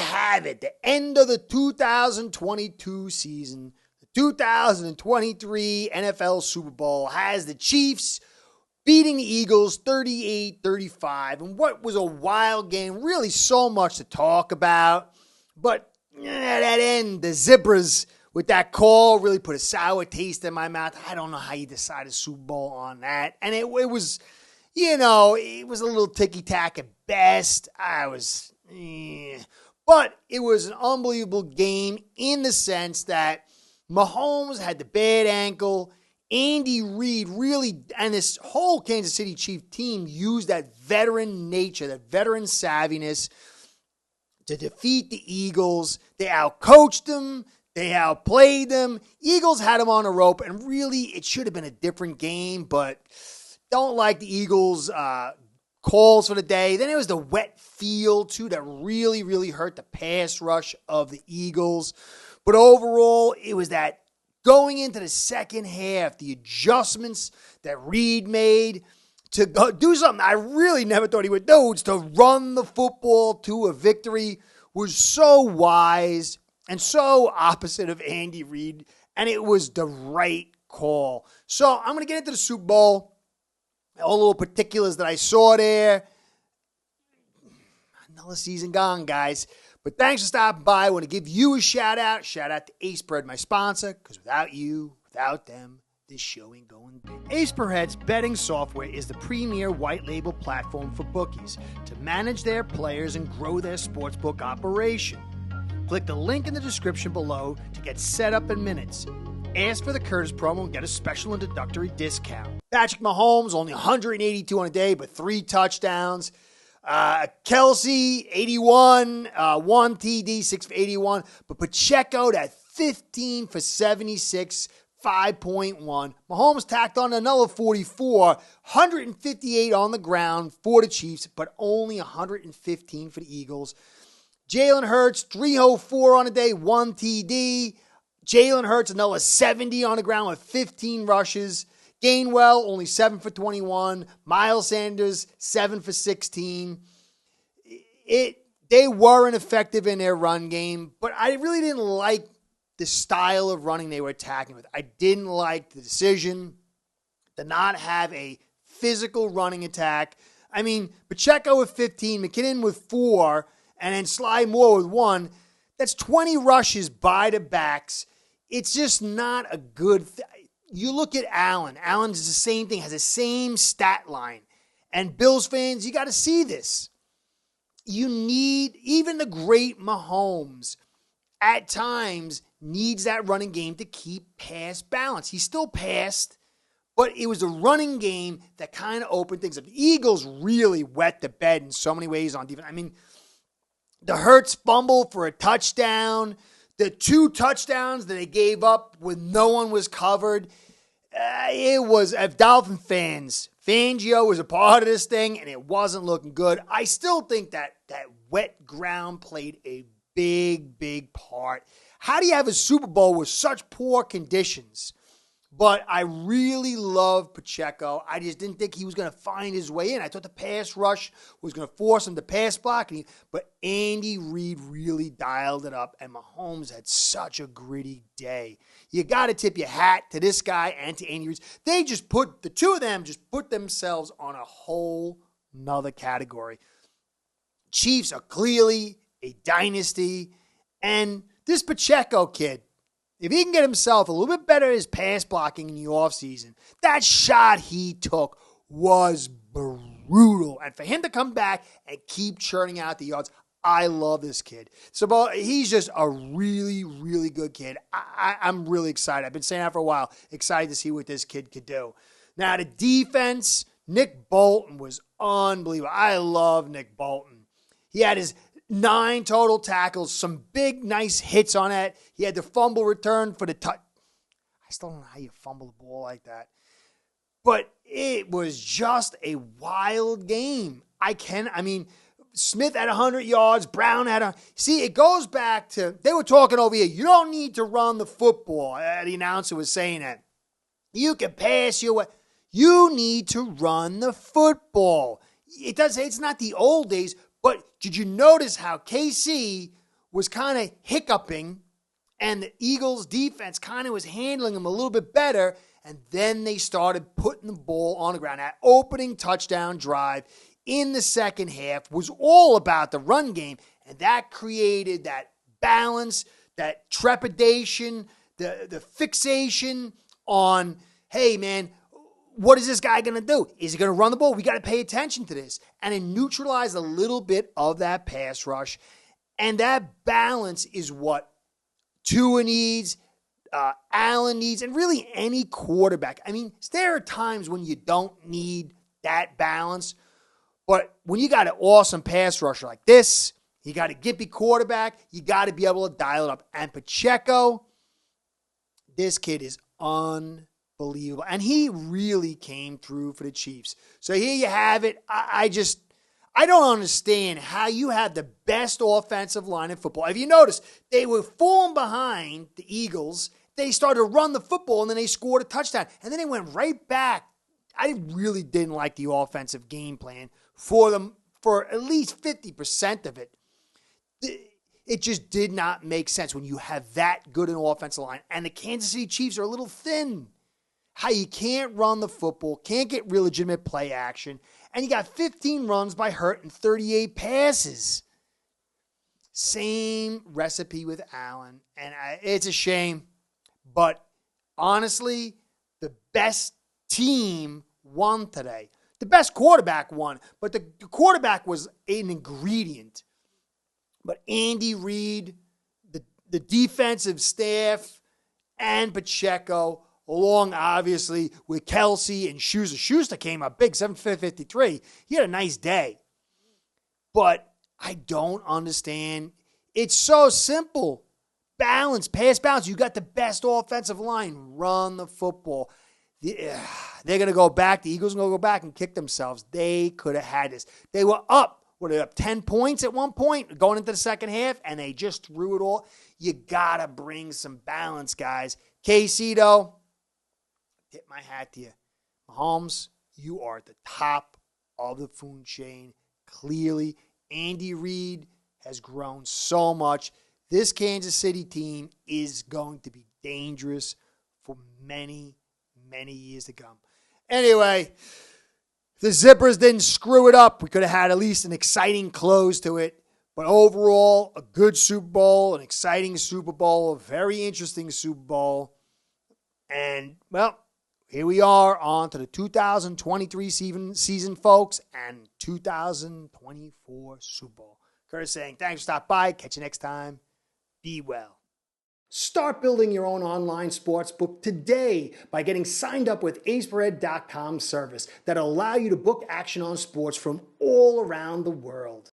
have it. The end of the 2022 season. The 2023 NFL Super Bowl has the Chiefs beating the Eagles 38-35. And what was a wild game. Really so much to talk about. But at that end, the Zebras with that call really put a sour taste in my mouth. I don't know how you decide a Super Bowl on that. And it was, it was a little ticky-tack at best. But it was an unbelievable game in the sense that Mahomes had the bad ankle. Andy Reid really, and this whole Kansas City Chiefs team used that veteran nature, that veteran savviness to defeat the Eagles. They outcoached them. They outplayed them. Eagles had them on a rope, and really it should have been a different game, but don't like the Eagles' calls for the day. Then it was the wet field, too, that really, really hurt the pass rush of the Eagles. But overall, it was that going into the second half, the adjustments that Reid made to do something I really never thought he would do, to run the football to a victory, was so wise and so opposite of Andy Reid, and it was the right call. So I'm going to get into the Super Bowl, all the little particulars that I saw there. Another season gone, guys. But thanks for stopping by. I want to give you a shout out. Shout out to Ace Bread, my sponsor, because without you, without them, this show ain't going big. Ace Perhead's betting software is the premier white label platform for bookies to manage their players and grow their sportsbook operation. Click the link in the description below to get set up in minutes. Ask for the Curtis promo and get a special introductory discount. Patrick Mahomes, only 182 on a day, but 3 touchdowns. Kelsey, 81, 1 TD, 6 for 81. But Pacheco, that 15 for 76, 5.1. Mahomes tacked on another 44, 158 on the ground for the Chiefs, but only 115 for the Eagles. Jalen Hurts, 304 on a day, 1 TD. Jalen Hurts, another 70 on the ground with 15 rushes. Gainwell, only 7 for 21. Miles Sanders, 7 for 16. They weren't effective in their run game, but I really didn't like the style of running they were attacking with. I didn't like the decision to not have a physical running attack. I mean, Pacheco with 15, McKinnon with 4, and then Sly Moore with 1. That's 20 rushes by the backs. It's just not a good thing. You look at Allen. Allen is the same thing, has the same stat line. And Bills fans, you got to see this. You need, even the great Mahomes, at times needs that running game to keep pass balance. He still passed, but it was the running game that kind of opened things up. The Eagles really wet the bed in so many ways on defense. I mean, the Hurts fumble for a touchdown, the 2 touchdowns that they gave up when no one was covered. It was, if Dolphin fans, Fangio was a part of this thing, and it wasn't looking good. I still think that wet ground played a big, big part. How do you have a Super Bowl with such poor conditions? But I really love Pacheco. I just didn't think he was going to find his way in. I thought the pass rush was going to force him to pass block. But Andy Reid really dialed it up, and Mahomes had such a gritty day. You got to tip your hat to this guy and to Andy Reid. They just put, the two of them just put themselves on a whole nother category. Chiefs are clearly a dynasty, and this Pacheco kid, if he can get himself a little bit better at his pass blocking in the offseason, that shot he took was brutal. And for him to come back and keep churning out the yards, I love this kid. So he's just a really, really good kid. I'm really excited. I've been saying that for a while. Excited to see what this kid could do. Now, the defense, Nick Bolton was unbelievable. I love Nick Bolton. He had his 9 total tackles, some big, nice hits on that. He had the fumble return for the touch. I still don't know how you fumble the ball like that. But it was just a wild game. Smith had 100 yards. Brown had See, it goes back to, they were talking over here, you don't need to run the football. The announcer was saying that. You can pass your way. You need to run the football. It does say it's not the old days, but did you notice how KC was kind of hiccuping, and the Eagles defense kind of was handling them a little bit better, and then they started putting the ball on the ground. That opening touchdown drive in the second half was all about the run game, and that created that balance, that trepidation, the fixation on, hey, man, what is this guy going to do? Is he going to run the ball? We got to pay attention to this. And it neutralized a little bit of that pass rush. And that balance is what Tua needs, Allen needs, and really any quarterback. I mean, there are times when you don't need that balance. But when you got an awesome pass rusher like this, you got a gimpy quarterback, you got to be able to dial it up. And Pacheco, this kid is unbelievable. And he really came through for the Chiefs. So here you have it. I don't understand how you have the best offensive line in football. If you notice, they were falling behind the Eagles. They started to run the football, and then they scored a touchdown. And then they went right back. I really didn't like the offensive game plan for them for at least 50% of it. It just did not make sense when you have that good an offensive line. And the Kansas City Chiefs are a little thin. How you can't run the football, can't get real legitimate play action, and you got 15 runs by Hurt and 38 passes. Same recipe with Allen, and it's a shame. But honestly, the best team won today. The best quarterback won, but the quarterback was an ingredient. But Andy Reid, the defensive staff, and Pacheco, along obviously with Kelsey and Schuster. Schuster came up big, 753. He had a nice day. But I don't understand. It's so simple. Balance, pass balance. You got the best offensive line. Run the football. They're going to go back. The Eagles are going to go back and kick themselves. They could have had this. They were up. Were they up 10 points at one point going into the second half, and they just threw it all? You got to bring some balance, guys. KC, though, tip my hat to you. Mahomes, you are at the top of the food chain. Clearly, Andy Reid has grown so much. This Kansas City team is going to be dangerous for many, many years to come. Anyway, the Zippers didn't screw it up. We could have had at least an exciting close to it. But overall, a good Super Bowl, an exciting Super Bowl, a very interesting Super Bowl. And, well, here we are on to the 2023 season, folks, and 2024 Super Bowl. Curtis saying, thanks for stopping by. Catch you next time. Be well. Start building your own online sports book today by getting signed up with aceperhead.com service that'll allow you to book action on sports from all around the world.